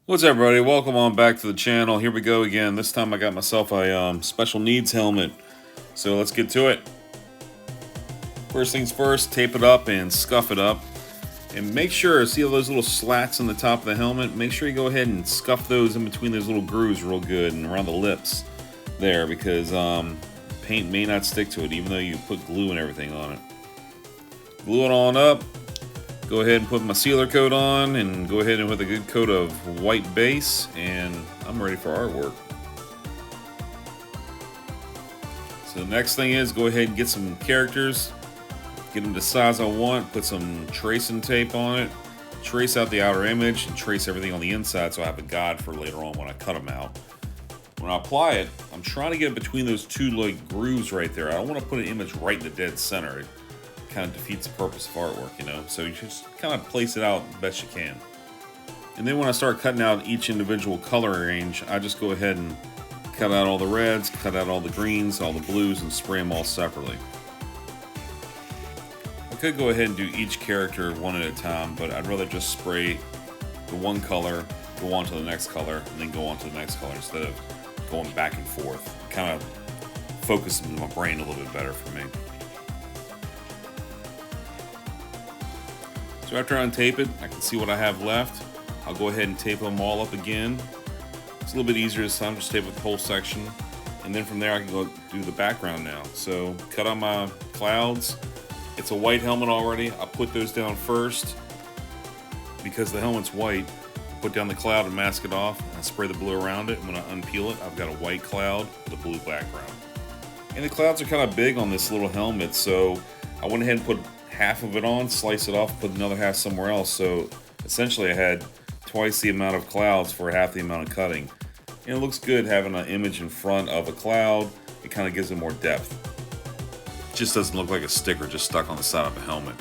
What's up, everybody? Welcome on back to the channel. Here we go again. This time I got myself a special needs helmet. So let's get to it. First things first, tape it up and scuff it up. And make sure, see all those little slats on the top of the helmet? Make sure you go ahead and scuff those in between those little grooves real good and around the lips there, because paint may not stick to it even though you put glue and everything on it. Glue it on up. Go ahead and put my sealer coat on and go ahead and with a good coat of white base, and I'm ready for artwork. So the next thing is go ahead and get some characters, get them the size I want, put some tracing tape on it, trace out the outer image and trace everything on the inside so I have a guide for later on when I cut them out. When I apply it, I'm trying to get it between those two like grooves right there. I don't want to put an image right in the dead center. It kind of defeats the purpose of artwork, you know, so you just kind of place it out the best you can. And then when I start cutting out each individual color range, I just go ahead and cut out all the reds, cut out all the greens, all the blues, and spray them all separately. I could go ahead and do each character one at a time, but I'd rather just spray the one color, go on to the next color, and then go on to the next color instead of going back and forth. It kind of focuses my brain a little bit better for me. So after I untape it, I can see what I have left. I'll go ahead and tape them all up again. It's a little bit easier this time, just tape up the whole section. And then from there I can go do the background now. So cut on my clouds. It's a white helmet already. I put those down first. Because the helmet's white, I put down the cloud and mask it off. And I spray the blue around it. And when I unpeel it, I've got a white cloud with a blue background. And the clouds are kind of big on this little helmet, so I went ahead and put half of it on, slice it off, put another half somewhere else. So essentially I had twice the amount of clouds for half the amount of cutting. And it looks good having an image in front of a cloud. It kind of gives it more depth. It just doesn't look like a sticker just stuck on the side of a helmet.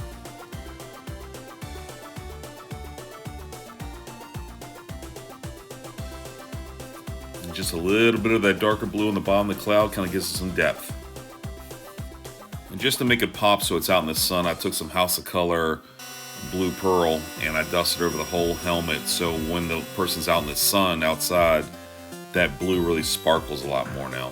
And just a little bit of that darker blue on the bottom of the cloud kind of gives it some depth. And just to make it pop so it's out in the sun, I took some House of Color blue pearl and I dusted over the whole helmet, so when the person's out in the sun outside, that blue really sparkles a lot more now.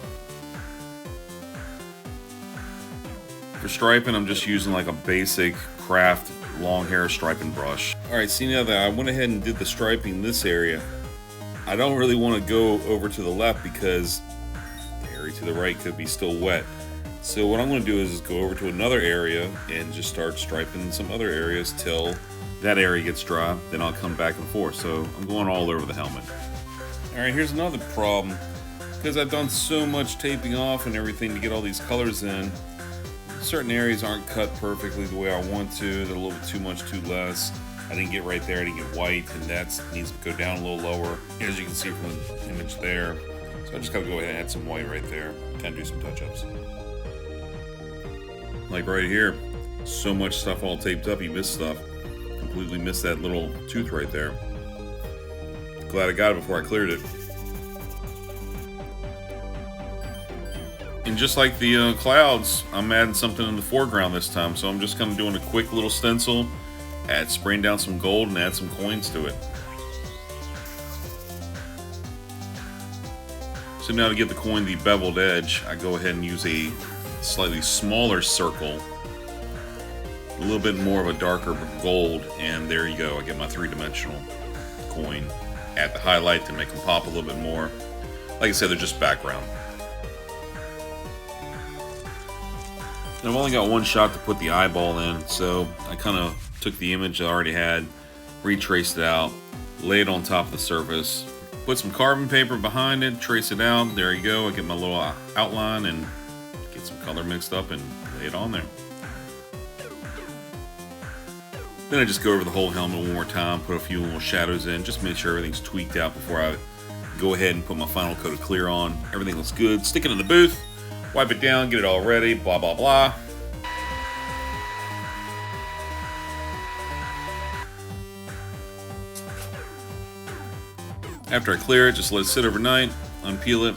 For striping, I'm just using like a basic craft long hair striping brush. Alright, see now that I went ahead and did the striping in this area, I don't really want to go over to the left because the area to the right could be still wet. So what I'm going to do is go over to another area and just start striping some other areas till that area gets dry. Then I'll come back and forth. So I'm going all over the helmet. Alright, here's another problem. Because I've done so much taping off and everything to get all these colors in, certain areas aren't cut perfectly the way I want to. They're a little bit too much, too less. I didn't get right there, I didn't get white, and that needs to go down a little lower, as you can see from the image there. So I just gotta go ahead and add some white right there, kind of do some touch-ups. Like right here, so much stuff all taped up, you miss stuff. Completely missed that little tooth right there. Glad I got it before I cleared it. And just like the clouds, I'm adding something in the foreground this time, so I'm just kind of doing a quick little stencil, spraying down some gold and add some coins to it. So now to get the coin the beveled edge, I go ahead and use a slightly smaller circle, a little bit more of a darker gold, and there you go, I get my three-dimensional coin. Add the highlight to make them pop a little bit more. Like I said, they're just background. And I've only got one shot to put the eyeball in, so I kind of took the image I already had, retraced it out, laid it on top of the surface, put some carbon paper behind it, trace it out, there you go, I get my little outline and get some color mixed up and lay it on there. Then I just go over the whole helmet one more time, put a few little shadows in, just make sure everything's tweaked out before I go ahead and put my final coat of clear on. Everything looks good, stick it in the booth, wipe it down, get it all ready, blah blah blah. After I clear it, just let it sit overnight, unpeel it,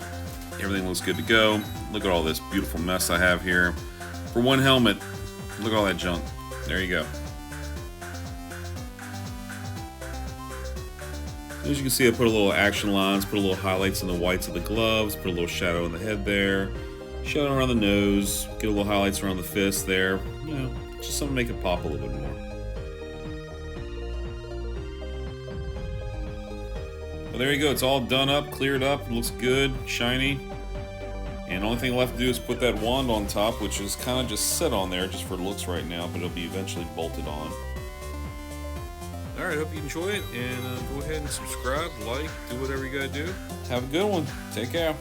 everything looks good to go. Look at all this beautiful mess I have here. For one helmet, look at all that junk. There you go. As you can see, I put a little action lines, put a little highlights in the whites of the gloves, put a little shadow in the head there, shadow around the nose, get a little highlights around the fist there, you know, just something to make it pop a little bit more. Well, there you go, it's all done up, cleared up, looks good, shiny. And the only thing left to do is put that wand on top, which is kind of just set on there just for looks right now, but it'll be eventually bolted on. Alright, hope you enjoy it, and go ahead and subscribe, like, do whatever you gotta do. Have a good one. Take care.